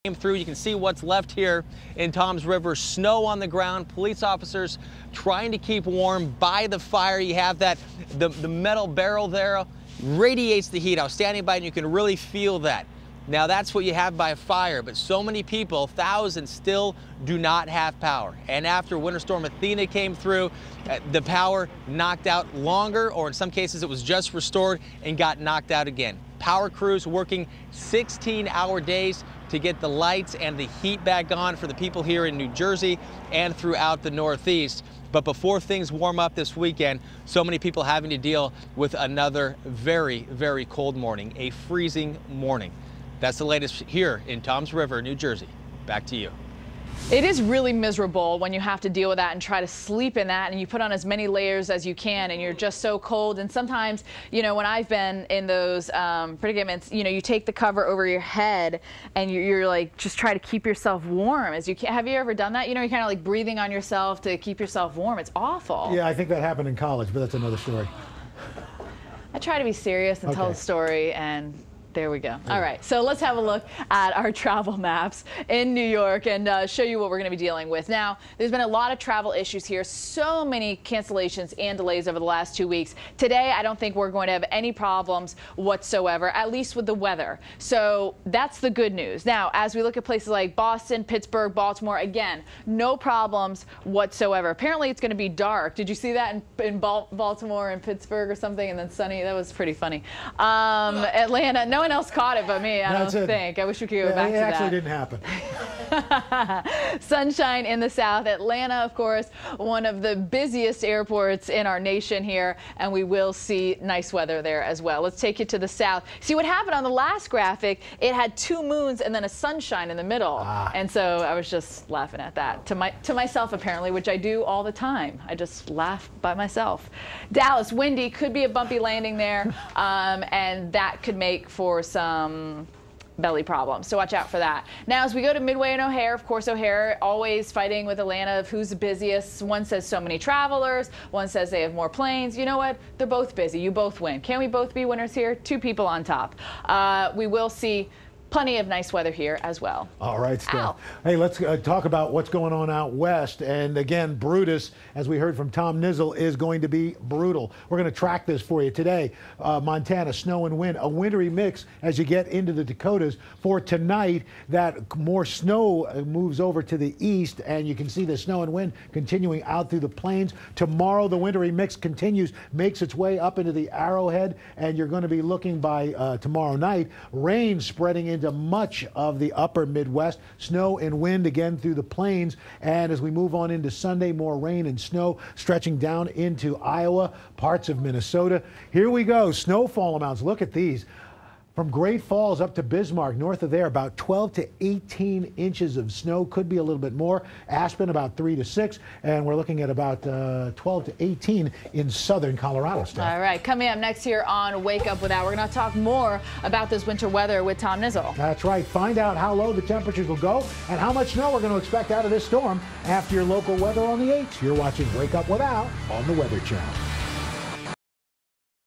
Came through. You can see what's left here in Toms River. Snow on the ground. Police officers trying to keep warm by the fire. You have that the metal barrel there radiates the heat. I was standing by and you can really feel that. Now that's what you have by a fire, but so many people, thousands, still do not have power. And after Winter Storm Athena came through, the power knocked out longer, or in some cases it was just restored and got knocked out again. Power crews working 16-hour days to get the lights and the heat back on for the people here in New Jersey and throughout the Northeast. But before things warm up this weekend, so many people having to deal with another very, very cold morning, a freezing morning. That's the latest here in Toms River, New Jersey. Back to you. It is really miserable when you have to deal with that and try to sleep in that, and you put on as many layers as you can, and you're just so cold. And sometimes, you know, when I've been in those predicaments, you know, you take the cover over your head and you're like just try to keep yourself warm as you can. Have you ever done that? You know, you're kind of like breathing on yourself to keep yourself warm. It's awful. Yeah, I think that happened in college, but that's another story. I try to be serious and tell the story, and there we go. All right, so let's have a look at our travel maps in New York and show you what we're going to be dealing with. Now, there's been a lot of travel issues here, so many cancellations and delays over the last 2 weeks. Today, I don't think we're going to have any problems whatsoever, at least with the weather. So that's the good news. Now, as we look at places like Boston, Pittsburgh, Baltimore, again, no problems whatsoever. Apparently, it's going to be dark. Did you see that in Baltimore and Pittsburgh or something, and then sunny? That was pretty funny. Atlanta, no one else caught it but me, I don't think. I wish we could go back to that. It actually didn't happen. Sunshine in the south. Atlanta, of course, one of the busiest airports in our nation here, and we will see nice weather there as well. Let's take you to the south. See what happened on the last graphic? It had two moons and then a sunshine in the middle. And so I was just laughing at that to myself, apparently, which I do all the time. I just laugh by myself. Dallas, windy, could be a bumpy landing there, and that could make for some belly problems, so watch out for that. Now, as we go to Midway and O'Hare, of course, O'Hare always fighting with Atlanta of who's the busiest. One says so many travelers, one says they have more planes. You know what? They're both busy. You both win. Can we both be winners here? Two people on top. We will see plenty of nice weather here as well. All right, Steph. Hey, let's talk about what's going on out west. And again, Brutus, as we heard from Tom Nizzle, is going to be brutal. We're going to track this for you today. Montana, snow and wind, a wintry mix as you get into the Dakotas. For tonight, that more snow moves over to the east, and you can see the snow and wind continuing out through the plains. Tomorrow, the wintry mix continues, makes its way up into the Arrowhead, and you're going to be looking by tomorrow night, rain spreading into much of the upper Midwest, snow and wind again through the plains. And as we move on into Sunday, more rain and snow stretching down into Iowa, parts of Minnesota. Here we go, snowfall amounts. Look at these. From Great Falls up to Bismarck, north of there, about 12 to 18 inches of snow, could be a little bit more. Aspen, about 3 to 6, and we're looking at about 12 to 18 in southern Colorado. Steph. All right, coming up next here on Wake Up With That, we're going to talk more about this winter weather with Tom Nizzle. That's right. Find out how low the temperatures will go and how much snow we're going to expect out of this storm after your local weather on the 8th. You're watching Wake Up Without on the Weather Channel.